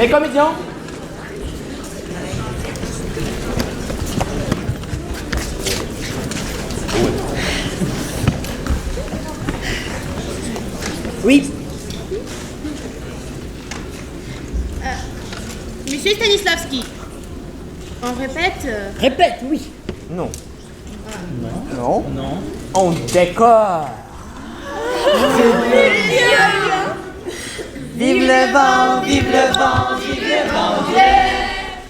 Les comédiens. Oui. Monsieur Stanislavski, on répète Répète, oui. Non. Non. Non. On décore. Vive le vent, vive le vent, vive le vent d'hiver,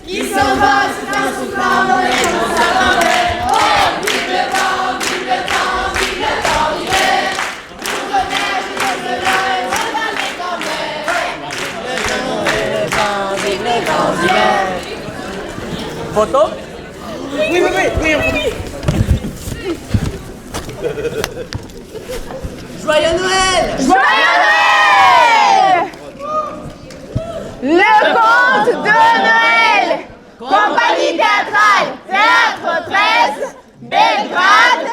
qui s'en va soufflant dans les champs s'attendait. Oh, vive le vent, vive le vent, vive le vent d'hiver, pour le neige et le soleil, on va les tomber. Vive le vent, vive le vent d'hiver. Photo? Oui. Joyeux Noël! Joyeux Noël! Le conte de Noël! Compagnie théâtrale, Théâtre 13, Belgrade,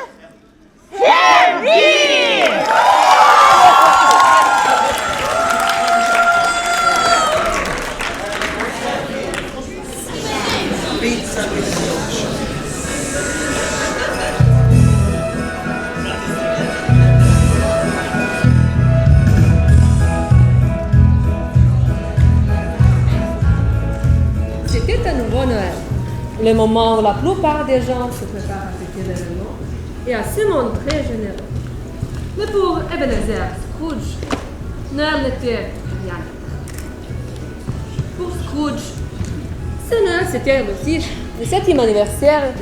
Thierry! C'était un nouveau Noël, le moment où la plupart des gens se préparent à fêter l'événement et à se montrer généreux. Mais pour Ebenezer Scrooge, Noël n'était rien. Pour Scrooge, ce Noël c'était aussi le 7e anniversaire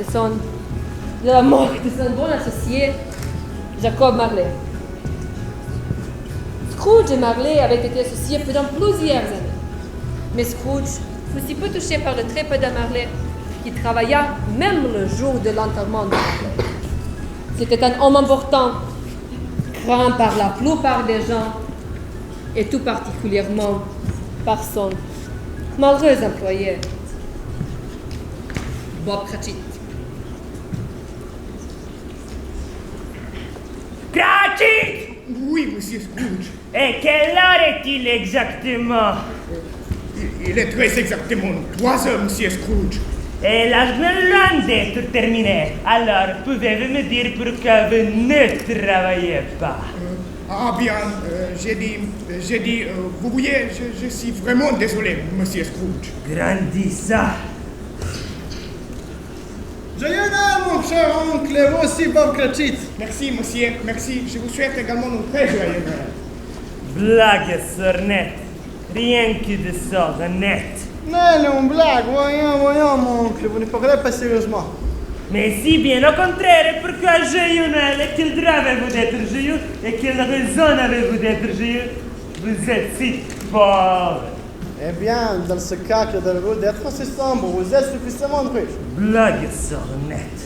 de la mort de son bon associé, Jacob Marley. Scrooge et Marley avaient été associés pendant plusieurs années. Mais Scrooge fut si peu touché par le trépas de Marley qu'il travailla même le jour de l'enterrement de Marley. C'était un homme important, craint par la plupart des gens, et tout particulièrement par son malheureux employé, Bob Cratchit. Cratchit! Oui, monsieur Scrooge. Et quelle heure est-il exactement? Il est très exactement 3 heures, monsieur Scrooge. Et la journée loin d'être terminée. Alors, pouvez-vous me dire pourquoi vous ne travaillez pas? Bien, j'ai dit, vous voyez, je suis vraiment désolé, monsieur Scrooge. Grandissant. Joyeux Noël, mon cher oncle, et vous aussi, Bob Cratchit. Merci, monsieur, merci. Je vous souhaite également un très joyeux Noël. Blague sornette. Rien que de sornette. Non, blague, voyons, mon oncle, vous ne parlez pas sérieusement. Mais si bien au contraire, pourquoi joyeux Noël? Et quel droit avez-vous d'être joyeux? Et quelle raison avez-vous d'être joyeux? Vous êtes si pauvre. Eh bien, dans ce cas que de vous d'être si sombre, vous êtes suffisamment riche. Blague sornette.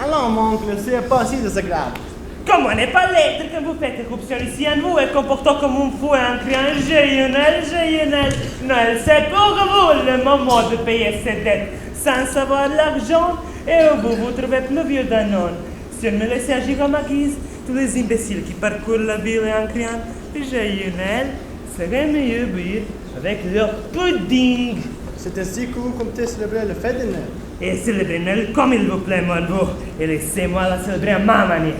Alors, mon oncle, c'est pas si désagréable. Comment ne pas l'être quand vous faites éruption ici en vous et comportant comme un fou en criant joyeux Noël, joyeux Noël. Noël, c'est pour vous le moment de payer ses dettes sans avoir l'argent et vous vous trouvez plus vieux d'un an. Si on me laissait agir à ma guise, tous les imbéciles qui parcourent la ville en criant joyeux Noël seraient mieux buir avec leur pudding. C'est ainsi que vous comptez célébrer le fête de Noël. Et célébrez Noël comme il vous plaît, mon beau, et laissez-moi la célébrer à ma manière.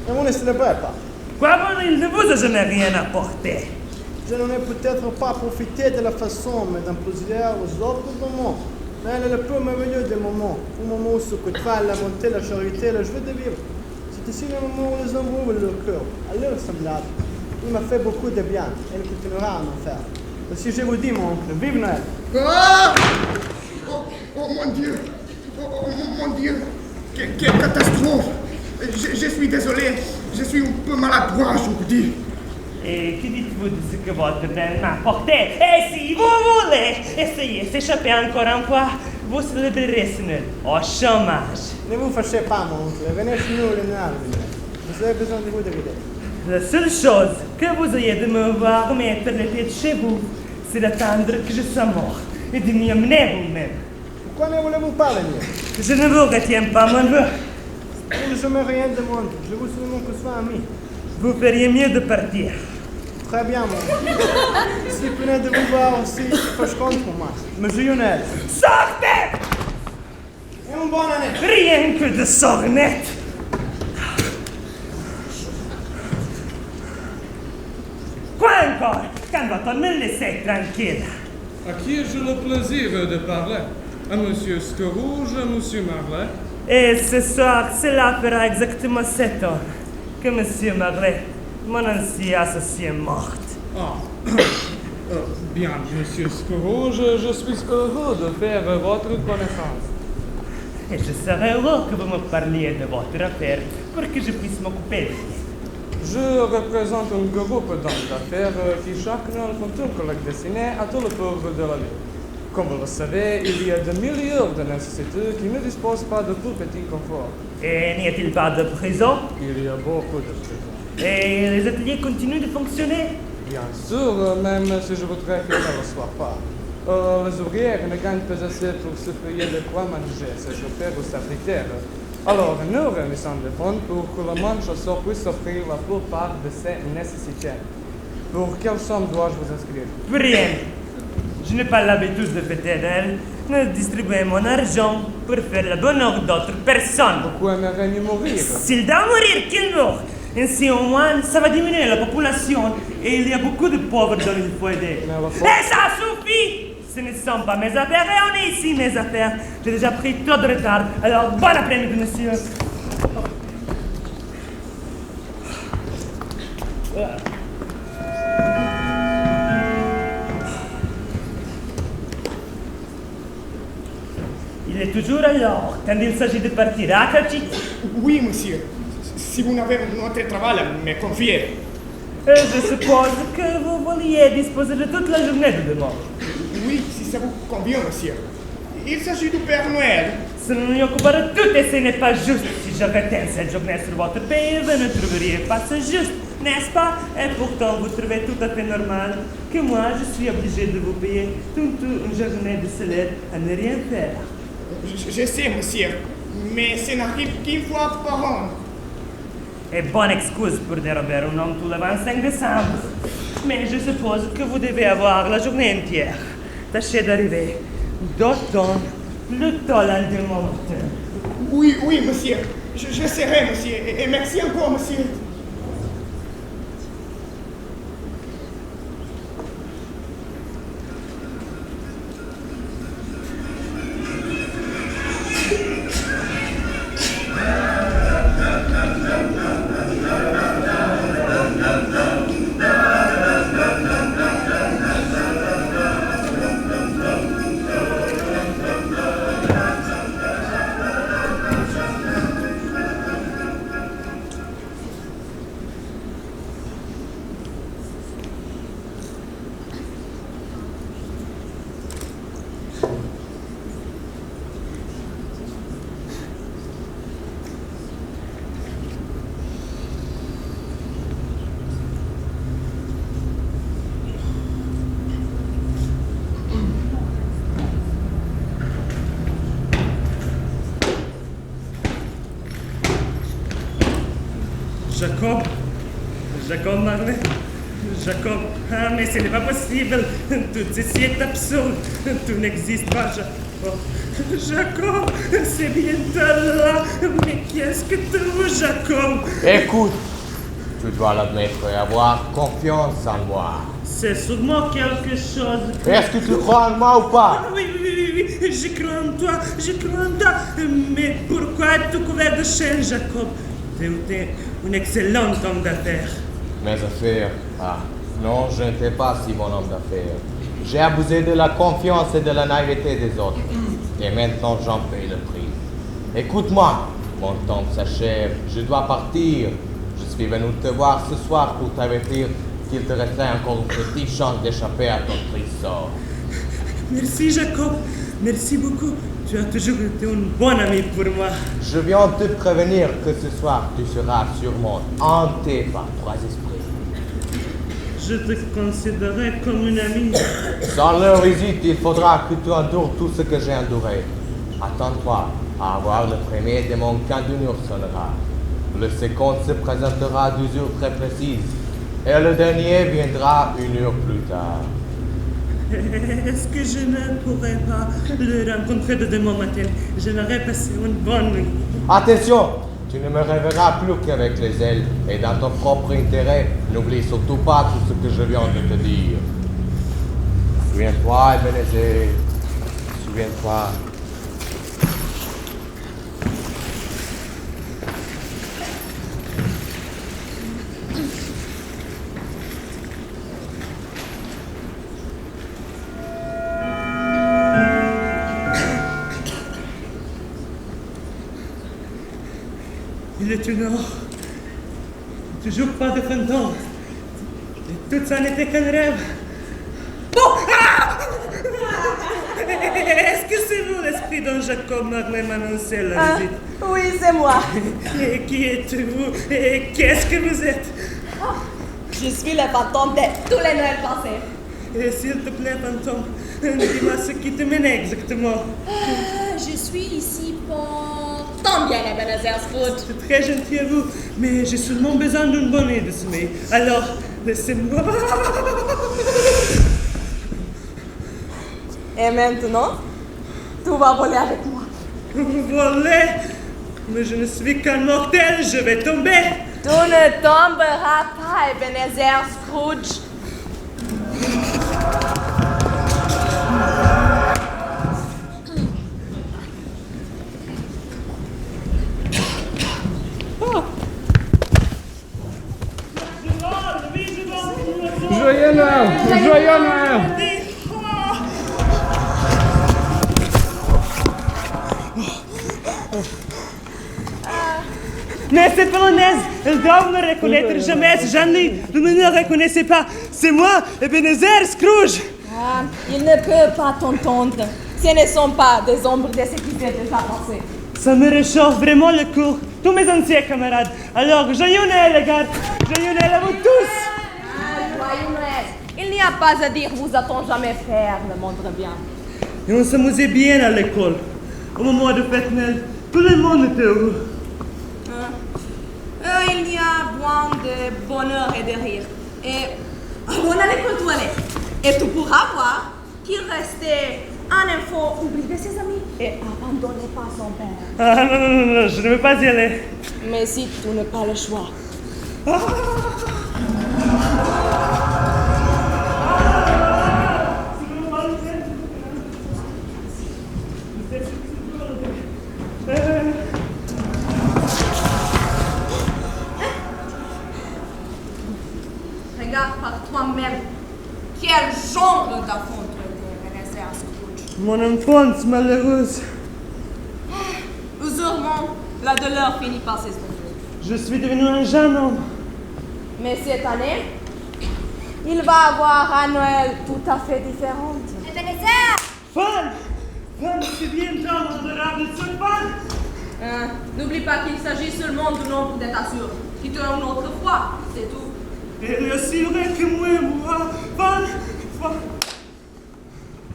Et vous ne célébrez pas. Quoi, bon, il ne vous a jamais rien apporté. Je n'en ai peut-être pas profité de la façon, mais dans plusieurs autres moments. Mais elle est le plus merveilleux des moments. Un moment où se côtoient la bonté, la charité, la joie de vivre. C'est ici le moment où les hommes ouvrent leur cœur à leur semblable. Il m'a fait beaucoup de bien et il continuera à m'en faire. Si je vous dis, mon oncle, vive Noël! Ah! Oh, mon Dieu! Oh, mon Dieu! Quelle catastrophe! Je suis désolé, je suis un peu maladroit aujourd'hui. Et que dites-vous de ce que votre belle m'a apporté? Et si vous voulez essayer s'échapper encore une fois, vous célébrerez ce Noël au chômage. Ne vous fâchez pas, mon oncle. Venez chez nous le Noël. Vous avez besoin de vous d'aider. La seule chose que vous ayez de me voir mettre les pieds chez vous, c'est d'attendre que je sois mort et de m'y amener vous-même. Pourquoi ne voulez-vous pas venir? Je ne vous retiens pas, mon vœu. Je ne jamais rien demande. Je veux seulement que ce soit ami. Vous feriez mieux de partir. Très bien, mon. Si vous venez de vous voir aussi, je compte pour moi. Monsieur Lionel. Sortez! Et une bonne année. Rien que de sornettes. Quoi encore? Quand va-t-on me laisser tranquille? À qui ai-je le plaisir de parler? À Monsieur Scarouge, à Monsieur Marlet? Et ce soir, cela fera exactement 7 ans que Monsieur Marlet, mon ancien associé, est mort. Ah, bien, Monsieur Scarouge, je suis heureux de faire votre connaissance. Et je serais heureux que vous me parliez de votre affaire pour que je puisse m'occuper. Je représente un groupe d'hommes d'affaires qui chacun font une collecte destinée à tous les pauvres de la ville. Comme vous le savez, il y a des milliers de nécessités qui ne disposent pas de tout petit confort. Et n'y a-t-il pas de prison? Il y a beaucoup de prisons. Et les ateliers continuent de fonctionner? Bien sûr, même si je voudrais qu'ils ne le soient pas. Les ouvrières ne gagnent pas assez pour se payer de quoi manger, s'échauffer ou s'abriter. Alors, nous réunissons des fonds pour que le monde chasseur puisse offrir la plupart de ses nécessités. Pour quelle somme dois-je vous inscrire? Rien. Je n'ai pas l'habitude de fêter d'elle, de distribuer mon argent pour faire le bonheur d'autres personnes. Pourquoi aimerais-tu mourir? S'il doit mourir, qu'il meure. Ainsi, au moins, ça va diminuer la population et il y a beaucoup de pauvres dont il faut aider. Et ça suffit! Ce ne sont pas mes affaires et on est ici mes affaires. J'ai déjà pris trop de retard. Alors, bon après-midi, monsieur. Il est toujours à l'heure quand il s'agit de partir à Kachit. Oui, monsieur. Si vous n'avez un autre travail à me confier. Je suppose que vous vouliez disposer de toute la journée de demain. Oui, si ça vous convient, monsieur. Il s'agit du Père Noël. Ce nous occupera de tout et ce n'est pas juste. Si je retiens cette journée sur votre pays, vous ne trouveriez pas ça juste, n'est-ce pas? Et pourtant, vous trouvez tout à fait normal que moi, je suis obligé de vous payer toute une journée de salaire à ne rien faire. Je sais, monsieur, mais ça n'arrive qu'une fois par an. Et bonne excuse pour dérober un homme tout le 25 décembre. Mais je suppose que vous devez avoir la journée entière. Tâchez d'arriver d'autant plus tôt lendemain matin. Oui, monsieur. Je serai, monsieur. Et merci encore, monsieur. Jacob Marlet. Jacob, ah mais ce n'est pas possible. Tout ceci est absurde. Tout n'existe pas, Jacob. Jacob, c'est bientôt là. Mais qu'est-ce que tu veux, Jacob? Écoute, tu dois l'admettre et avoir confiance en moi. C'est sûrement quelque chose. Est-ce que tu crois en moi ou pas? Oui, je crois en toi, Mais pourquoi es-tu couvert de chaînes, Jacob? Tu es un excellent homme d'affaires. Mes affaires? Ah, non, je n'étais pas si bon homme d'affaires. J'ai abusé de la confiance et de la naïveté des autres. Et maintenant, j'en paye le prix. Écoute-moi, mon temps s'achève. Je dois partir. Je suis venu te voir ce soir pour t'avertir qu'il te resterait encore une petite chance d'échapper à ton triste sort. Merci, Jacob. Merci beaucoup. Tu as toujours été un bon ami pour moi. Je viens te prévenir que ce soir, tu seras sûrement hanté par 3 esprits. Je te considérais comme une amie. Sans leur visite, il faudra que tu endures tout ce que j'ai enduré. Attends-toi à avoir le premier de mon canne d'honneur sonnera. Le second se présentera d'usure très précise. Et le dernier viendra 1 heure plus tard. Est-ce que je ne pourrais pas le rencontrer de demain matin? J'aimerais passer une bonne nuit. Attention, tu ne me reverras plus qu'avec les ailes. Et dans ton propre intérêt, n'oublie surtout pas tout ce que je viens de te dire. Souviens-toi, Ebenezer. Souviens-toi. Il est 1 heure. Toujours pas de fantôme. Et tout ça n'était qu'un rêve. Oh! Ah! Est-ce que c'est vous l'esprit dont Jacob Marley m'a annoncé la visite? Oui, c'est moi. Et qui êtes-vous? Et qu'est-ce que vous êtes? Je suis le fantôme de tous les Noëls passés. Et s'il te plaît, fantôme, dis-moi ce qui te mène exactement. Je suis ici pour ton bien, Ebenezer Scrooge. C'est très gentil à vous, mais j'ai seulement besoin d'une bonne nuit de sommeil. Alors, laissez-moi. Et maintenant, tout va voler avec moi. Voler? Mais je ne suis qu'un mortel, je vais tomber. Tu ne tomberas pas, Ebenezer Scrooge. Joyeux Noël! Joyeux Noël! Mais cette polonaise, elle doit me reconnaître jamais. Jamais, vous ne me reconnaissez pas. C'est moi, Ebenezer Scrooge. Ah, il ne peut pas t'entendre. Ce ne sont pas des ombres de ce qui s'est déjà passé. Ça me réchauffe vraiment le cœur. Tous mes anciens camarades. Alors, joyeux Noël, les gars. Joyeux Noël à vous tous. Joyeux Noël. Il n'y a pas à dire, vous a-t-on jamais fait, le montre bien. Et on s'amusait bien à l'école. Au moment de fête Noël, tout le monde était heureux. Il y a moins de bonheur et de rire. Et on allait pour toilette. Et tu pourras voir qu'il restait un enfant oublié de ses amis et abandonné par son père. Ah non, je ne veux pas y aller. Mais si tu n'as pas le choix. Regarde par toi-même. Quel genre d'enfant tu étais, Ebenezer Scrooge. Mon enfance malheureuse. Usuellement, la douleur finit par s'estomper. Je suis devenu un jeune homme. Mais cette année, il va avoir un Noël tout à fait différent. Ebenezer! Fan, c'est bien tant adorable ce fan. N'oublie pas qu'il s'agit seulement du nombre de ta sœur, qui te une autre fois, c'est tout. Elle est aussi vraie que moi, Fan.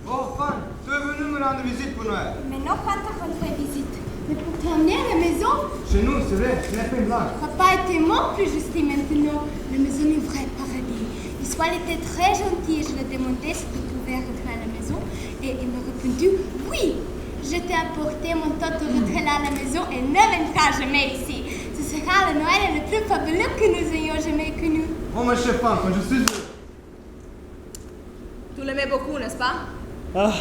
Oh, Fan, tu es venu me rendre visite pour Noël. Mais non, pas ta vraie visite. Mais pour t'emmener à la maison, Chez nous, c'est vrai, ce n'est pas une blague. papa était mort plus juste maintenant. La maison est vrai paradis. L'histoire était très gentille. Je lui ai demandé si tu pouvais rentrer à la maison. Et il m'a répondu oui. Je t'ai apporté mon tot de rentrer là à la maison et ne viendra jamais ici. Ce sera le Noël le plus fabuleux que nous ayons jamais connu. Oh, ma chère Fan, quand je suis heureux. Tu l'aimais beaucoup, n'est-ce pas? Ah,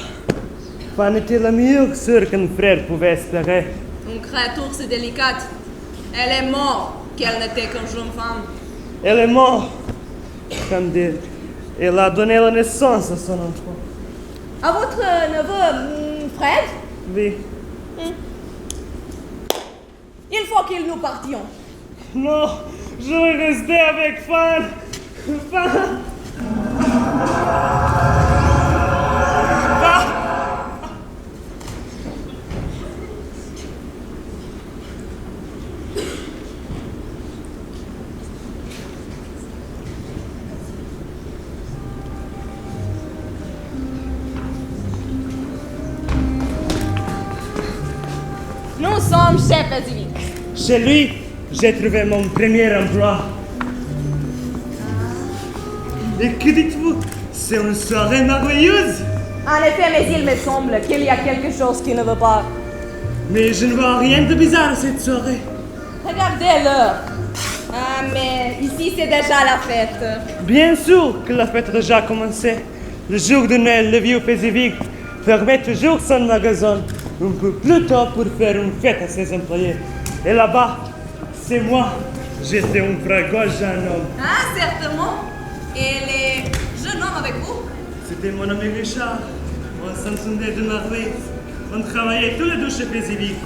Fan était la meilleure sœur qu'un frère pouvait espérer. Une créature si délicate. Elle est morte qu'elle n'était qu'une jeune femme. Elle est morte. Comme dire, elle a donné la naissance à son enfant. À votre neveu, Fred, Oui. il faut qu'il nous partions. Non, je vais rester avec Fan. Fan. Nous sommes chez Basilic. Chez lui, j'ai trouvé mon premier emploi. Et que dites-vous? C'est une soirée merveilleuse. En effet, mais il me semble qu'il y a quelque chose qui ne va pas. Mais je ne vois rien de bizarre à cette soirée. Regardez l'heure. Ah, mais ici c'est déjà la fête. Bien sûr que la fête a déjà commencé. Le jour de Noël, le vieux Pézivic fermait toujours son magasin un peu plus tôt pour faire une fête à ses employés. Et là-bas, c'est moi. J'étais un vrai gauche jeune homme. Ah, certainement. Et les jeunes hommes avec vous? C'était mon ami Richard. On s'entendait de merveille. On travaillait tous les deux chez Pézivic.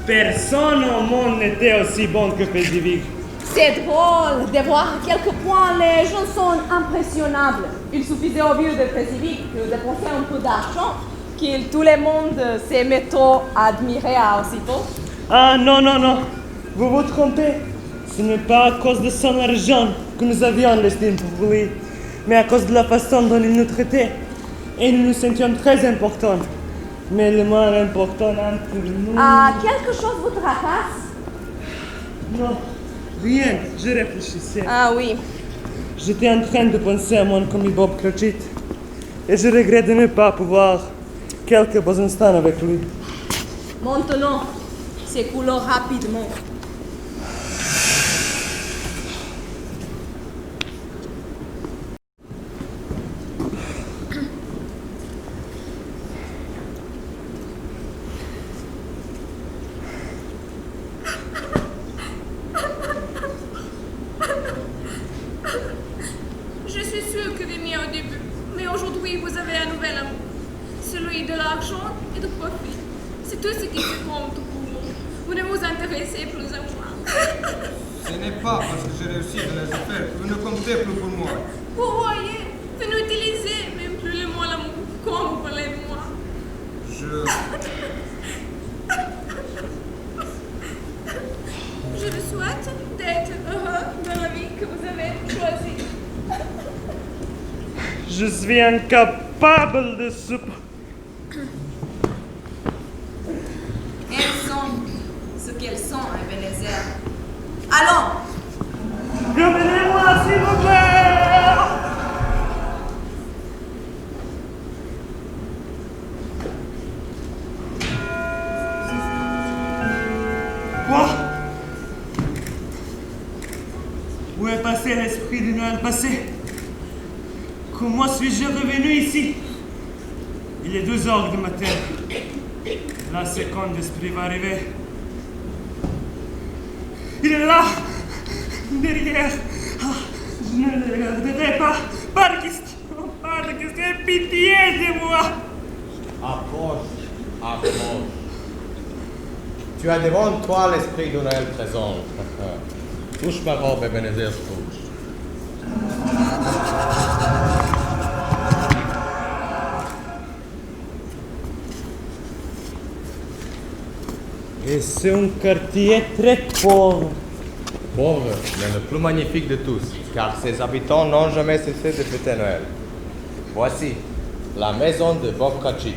Personne au monde n'était aussi bon que Pézivic. C'est drôle de voir à quel point les gens sont impressionnables. Il suffisait au vieux de Pézivic de dépenser un peu d'argent que tout le monde se mettait à admirer aussitôt. Ah non, non, non. Vous vous trompez. Ce n'est pas à cause de son argent que nous avions l'estime pour lui, mais à cause de la façon dont il nous traitait. Et nous nous sentions très importants. Mais le moins important entre nous... Ah, quelque chose vous tracasse? Non, rien. Je réfléchissais. Ah oui. J'étais en train de penser à mon commis Bob Cratchit. Et je regrette de ne pas pouvoir quelques beaux instants avec lui. Maintenant, c'est couleur rapidement. Je suis sûre que vous au début, mais aujourd'hui vous avez un nouvel amour, celui de l'argent et du profit. C'est tout ce qui compte pour vous. Vous ne vous intéressez plus à moi. Ce n'est pas parce que j'ai réussi dans les affaires que vous ne comptez plus pour moi. Vous voyez, vous n'utilisez même plus le mot l'amour quand vous parlez de moi. Je vous souhaite d'être heureux dans la vie que vous avez choisie. Je suis incapable de Elles sont ce qu'elles sont, Ebenezer. Allons! Ramenez-moi, s'il vous plaît! Quoi? Où est passé l'esprit du Noël passé? Comment suis-je revenu ici? Il est 2h du matin. La seconde esprit va arriver. Il est là, derrière. Ah, je ne le regarderai pas. Par question, pitié de moi. Approche. Tu as devant toi l'esprit de Noël présent. Touche ma robe, Ebenezer Scrooge. Et c'est un quartier très pauvre. Pauvre, mais le plus magnifique de tous, car ses habitants n'ont jamais cessé de fêter Noël. Voici la maison de Bob Cratchit.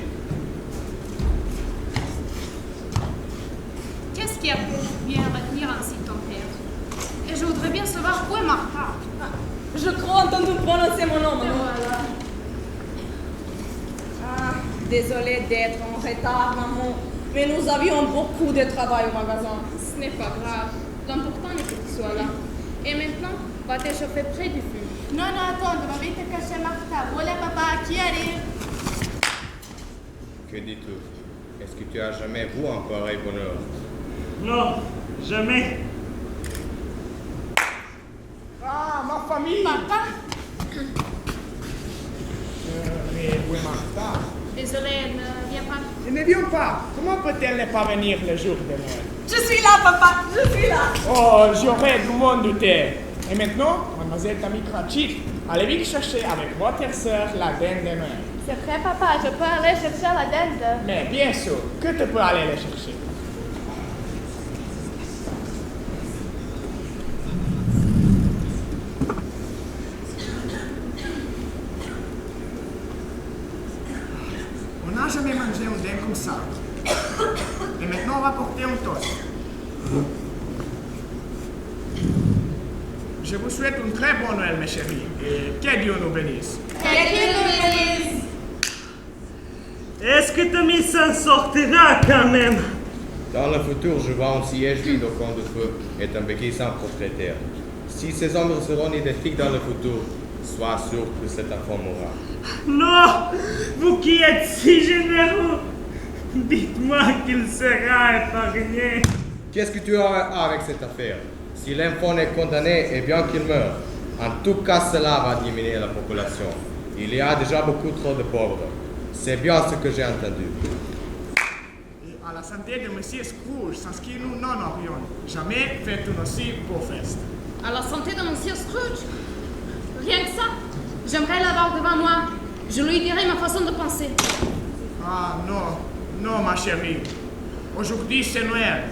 Qu'est-ce qui a pu bien retenir ainsi ton père? Et je voudrais bien savoir où est Martha. Je crois entendre prononcer mon nom. Voilà. Ah, désolé d'être en retard, maman. Mais nous avions beaucoup de travail au magasin. Ce n'est pas grave. L'important est que tu sois là. Et maintenant, va t'échauffer près du feu. Non, attends, on va vite cacher Martha. Voilà, papa, qui arrive? Que dis-tu? Est-ce que tu as jamais vu un pareil bonheur? Non, jamais. Ah, ma famille! Papa? Mais où est Martha? Désolé, elle ne vient pas. Elle ne vient pas. Comment peut-elle ne pas venir le jour de Noël? Je suis là, papa, je suis là. Oh, j'aurais dû m'en douter. Et maintenant, mademoiselle Tammy Cratchit, allez vite chercher avec votre sœur la dinde de Noël. C'est vrai, papa, je peux aller chercher la dinde. Mais bien sûr, que tu peux aller la chercher. On n'a jamais mangé un dinde comme ça. Et maintenant, on va porter un toast. Je vous souhaite une très bonne Noël, mes chéris, et que Dieu nous bénisse. Est-ce que Tommy s'en sortira quand même? Dans le futur, je vois un siège vide au coin du feu et un béquille sans propriétaire. Si ces hommes seront identiques dans le futur, sois sûr que cet enfant mourra. Non! Vous qui êtes si généreux, dites-moi qu'il sera épargné. Qu'est-ce que tu as avec cette affaire? Si l'enfant est condamné, eh bien qu'il meure. En tout cas, cela va diminuer la population. Il y a déjà beaucoup trop de pauvres. C'est bien ce que j'ai entendu. Et à la santé de Monsieur Scrooge, sans qui nous n'en aurions jamais fait une aussi beau fête. À la santé de Monsieur Scrooge. Rien que ça. J'aimerais l'avoir devant moi. Je lui dirai ma façon de penser. Ah non, non ma chérie. Aujourd'hui c'est Noël.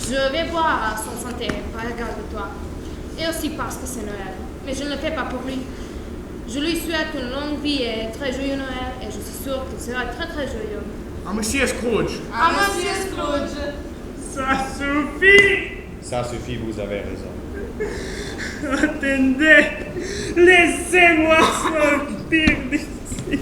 Je vais boire à son santé, par égard de toi. Et aussi parce que c'est Noël. Mais je ne le fais pas pour lui. Je lui souhaite une longue vie et très joyeux Noël. Et je suis sûre qu'il sera très très joyeux. À Monsieur Scrooge. À Monsieur Scrooge. Ça suffit! Ça suffit, vous avez raison. Attendez, laissez-moi sortir d'ici.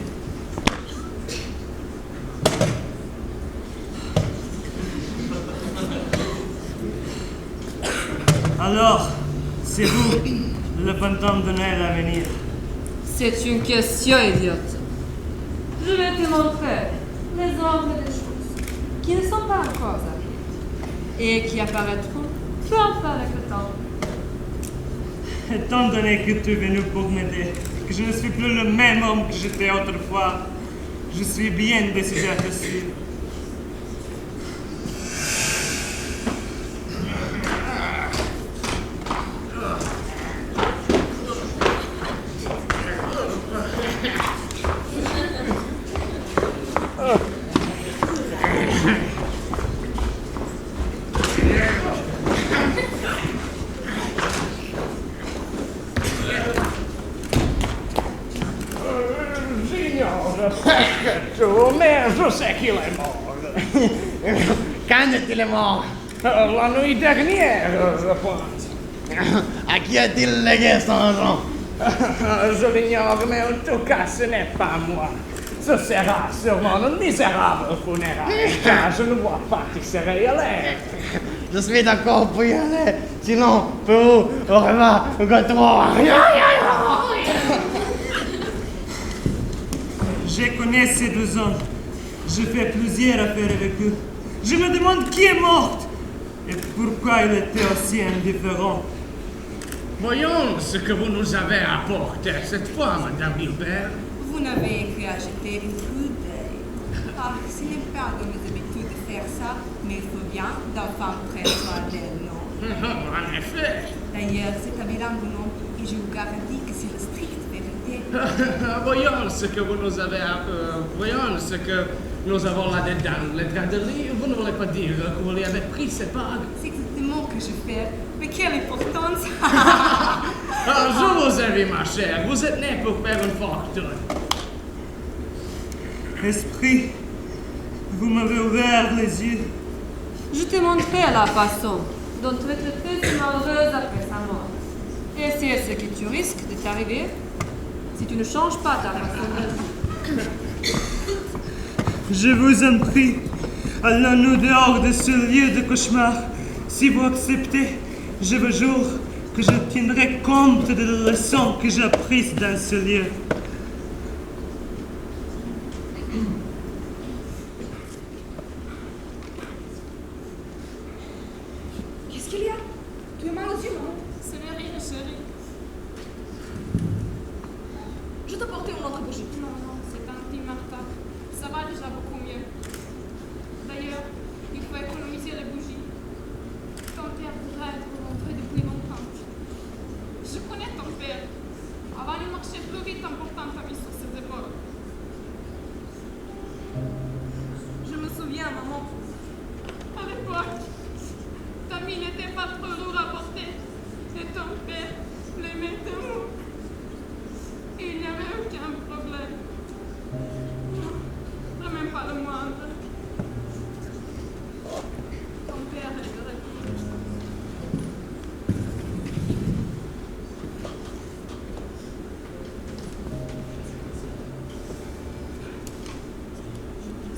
Alors, c'est vous, le fantôme de Noël à venir. C'est une question idiote. Je vais te montrer les ordres des choses qui ne sont pas encore arrivées et qui apparaîtront peu à peu avec le temps. Étant donné que tu es venu pour m'aider, que je ne suis plus le même homme que j'étais autrefois, je suis bien décidé à te suivre. Mais je sais qu'il est mort. Quand est-il mort? La nuit dernière, je pense. À qui a-t-il légué son argent? Je l'ignore, mais en tout cas, ce n'est pas moi. Ce sera sûrement un misérable funéraire, car je ne vois pas qui serait allé. Je suis d'accord pour y aller. Sinon, pour vous, au revoir, Je connais ces deux hommes. Je fais plusieurs affaires avec eux. Je me demande qui est morte et pourquoi il était aussi indifférent. Voyons ce que vous nous avez apporté cette fois, Madame Gilbert. Vous n'avez qu'à jeter une coup d'œil. Ah, ce n'est pas de mes habitudes de faire ça, mais il faut bien d'enfants prennent soin d'elle, non? En effet. D'ailleurs, c'est un vilain nom et je vous garantis que c'est la stricte vérité. Voyons ce que vous nous avez... voyons ce que nous avons là-dedans. Les graderies, vous ne voulez pas dire que vous les avez pris, c'est pas... C'est exactement ce que je fais. Mais quelle importance! Je vous ai vu, ma chère. Vous êtes né pour faire une fortune. Esprit, vous m'avez ouvert les yeux. Je t'ai montré la façon dont tu es traitée si malheureuse après sa mort. Et c'est ce que tu risques de t'arriver si tu ne changes pas ta façon de vivre. Je vous en prie, allons-nous dehors de ce lieu de cauchemar. Si vous acceptez, je vous jure que je tiendrai compte de la leçon que j'ai apprise dans ce lieu. Qu'est-ce qu'il y a? Tu as mal aux yeux, non? Ce n'est rien, chérie. Je t'apporte une autre bougie. Non, non, c'est gentil, Martha. Ça va déjà beaucoup mieux. D'ailleurs, il faut économiser les bougies. Ton père devrait être rentré depuis longtemps. Je connais ton père. Avant, il marchait plus vite en portant ta vie sur ses épaules. Je me souviens, maman. À l'époque, ta mine n'était pas trop lourde à porter. Et ton père l'aimait tellement. Et il n'y avait aucun problème. Non, même pas le moindre. Ton père est de retour.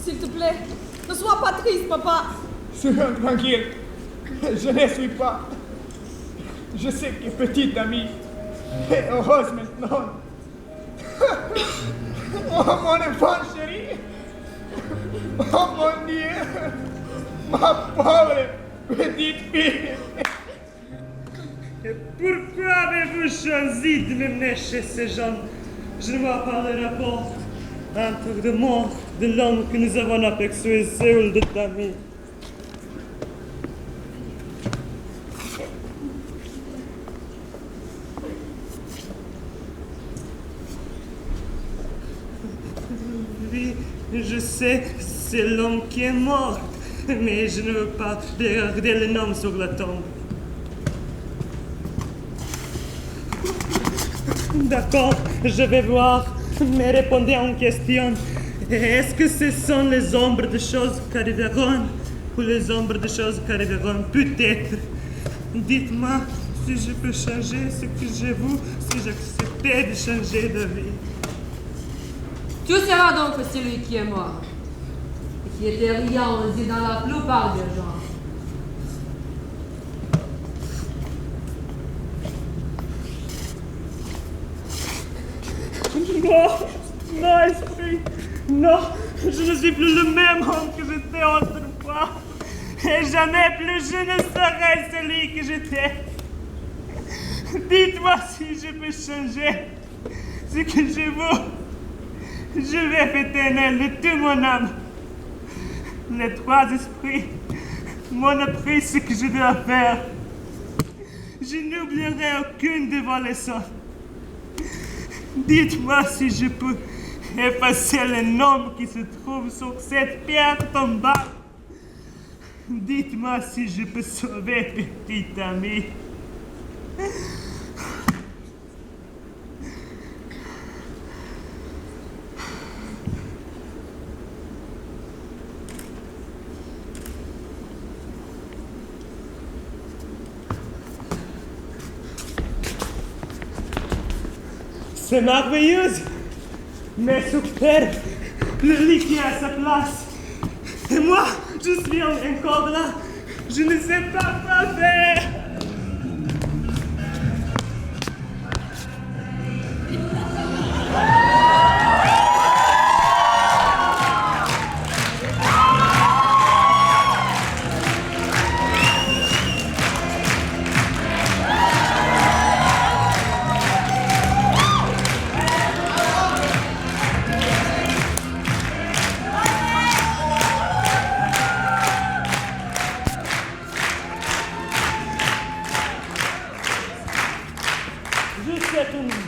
S'il te plaît, ne sois pas triste, papa. Sois tranquille. Je ne suis pas. Je sais que petite amie est heureuse maintenant. Oh, mon enfant chéri. Oh, mon Dieu. Ma pauvre petite fille. Et pourquoi avez-vous choisi de me mener chez ces gens? Je ne vois pas le rapport entre le mort de l'homme que nous avons aperçu et celui de ta amie. Oui, je sais, c'est l'homme qui est mort, mais je ne veux pas regarder le nom sur la tombe. D'accord, je vais voir, mais répondez en question. Est-ce que ce sont les ombres de choses qui arriveront ou les ombres de choses qui arriveront peut-être? Dites-moi si je peux changer ce que je veux, si j'acceptais de changer de vie. Tu seras donc celui qui est mort, et qui était riant aussi dans la plupart des gens. Non, non, esprit, non, je ne suis plus le même homme que j'étais autrefois. Et jamais plus je ne serai celui que j'étais. Dites-moi si je peux changer ce que je veux. Je vais éternel de toute mon âme. Les trois esprits m'ont appris ce que je dois faire. Je n'oublierai aucune de vos leçons. Dites-moi si je peux effacer le nom qui se trouve sur cette pierre tombale. Dites-moi si je peux sauver petite amie. C'est merveilleux, mais super, le lit qui est à sa place. Et moi, je suis encore là. Je ne sais pas quoi faire.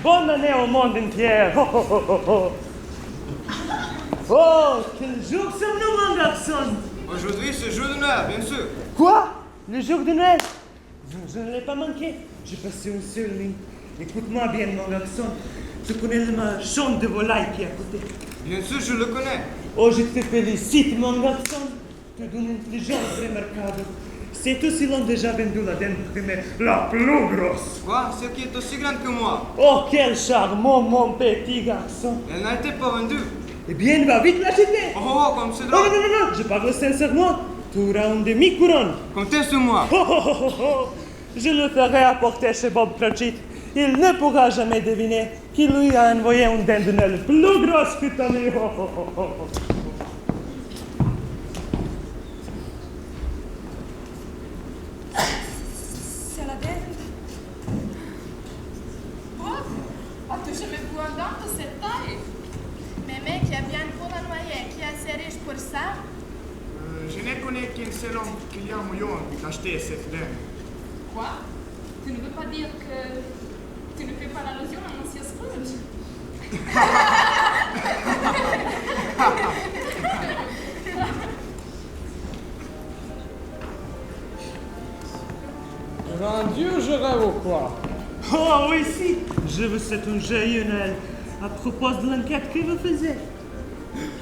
Bonne année au monde entier. Oh, oh, oh, oh, oh. Oh, quel jour sommes-nous, mon garçon? Aujourd'hui, c'est jour de Noël, bien sûr. Quoi? Le jour de Noël? Je ne l'ai pas manqué. J'ai passé une seule nuit. Écoute-moi bien, mon garçon. Tu connais le marchand de volaille qui est à côté? Bien sûr, je le connais. Oh, je te félicite, mon garçon. Tu as une intelligence remarquable. C'est aussi l'ont déjà vendu la dinde primée, la plus grosse. Quoi? Celle qui est aussi grande que moi. Oh, quel charmant, mon petit garçon. Elle n'a été pas vendue. Eh bien, va vite l'acheter. Oh, comme c'est Non, drôle. non, non, non, je parle sincèrement. Tu auras une demi-couronne. Comptez sur moi. Oh, oh, oh, oh. Je le ferai apporter chez Bob Cratchit. Il ne pourra jamais deviner qu'il lui a envoyé une dinde plus grosse que ta mère. Oh, oh, oh, oh. C'est la dinde. Oh, as-tu jamais vu un dent de cette taille? Mémé qui a bien pour la noyer, qui est assez riche pour ça? Je ne connais qu'un seul homme qui a moyen d'acheter cette dinde. Quoi? Tu ne veux pas dire que tu ne fais pas l'allusion à Monsieur Scrooge? Grand Dieu, je rêve ou quoi? Oh, oui, si. Je vous souhaite un joyeux Noël. À propos de l'enquête que vous faisiez.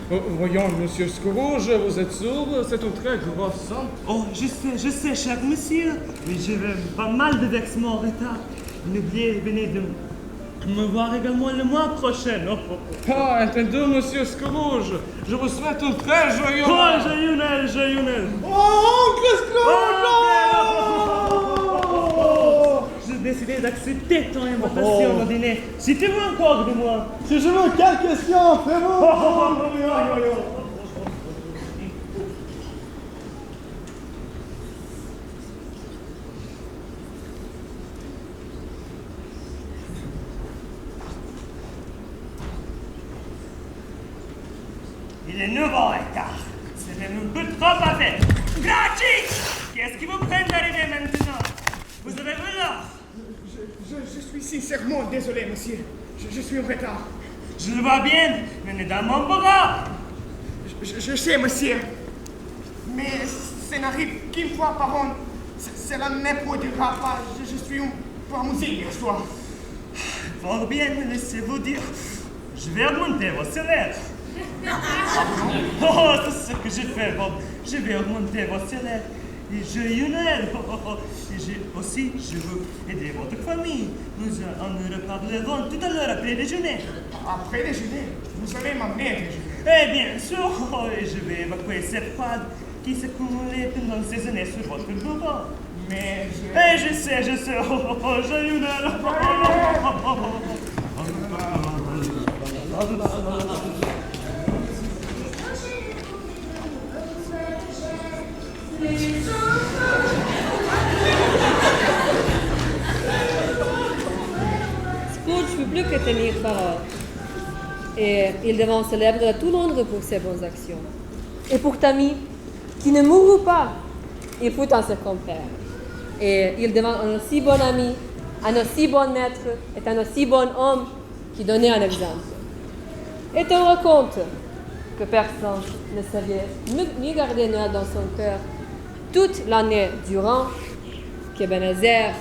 Voyons, Monsieur Scrooge, vous êtes sourd, c'est une très grosse somme. Oh, je sais, cher monsieur. Mais j'ai pas mal de vêtements en retard. N'oubliez, venez de Me voir également le mois prochain. Ah, entendu, monsieur Scrooge. Je vous souhaite un très joyeux Oh, Noël. joyeux Noël, joyeux Noël. Oh, oncle Scrooge! J'ai décidé d'accepter ton invitation au dîner. Si tu veux encore de moi. Si je veux, quelle question, vraiment? Il est 9h15. C'est même un peu trop à faire. Gratuit! Qu'est-ce qui vous prend d'arriver maintenant? Vous avez vu l'heure? Je suis sincèrement désolé, monsieur. Je suis en retard. Je le vois bien. Venez dans mon bras. Je sais, monsieur. Mais ça n'arrive qu'une fois par an. Cela ne produira pas. Je suis un peu amusé hier soir. Fort bien, laissez-vous dire. Je vais augmenter vos salaires. Oh, c'est ce que je fais, Bob. Je vais augmenter vos salaires. Et joyeux Noël. Et aussi, je veux aider votre famille. Nous en reparlerons tout à l'heure après déjeuner. Après déjeuner? Vous allez m'amener à déjeuner? Eh bien sûr, et je vais évacuer cette poudre qui s'est cumulée pendant ces années sur votre bureau. Mais je sais. Oh, joyeux Noël. Scrooge ne put plus que tenir parole. Et il devint célèbre à tout Londres pour ses bonnes actions. Et pour Tammy, qui ne mourut pas, il fut un second père. Et il devint un aussi bon ami, un aussi bon maître et un aussi bon homme qui donnait un exemple. Et on raconte que personne ne savait ni garder Noël dans son cœur toute l'année durant, qu'Ebenezer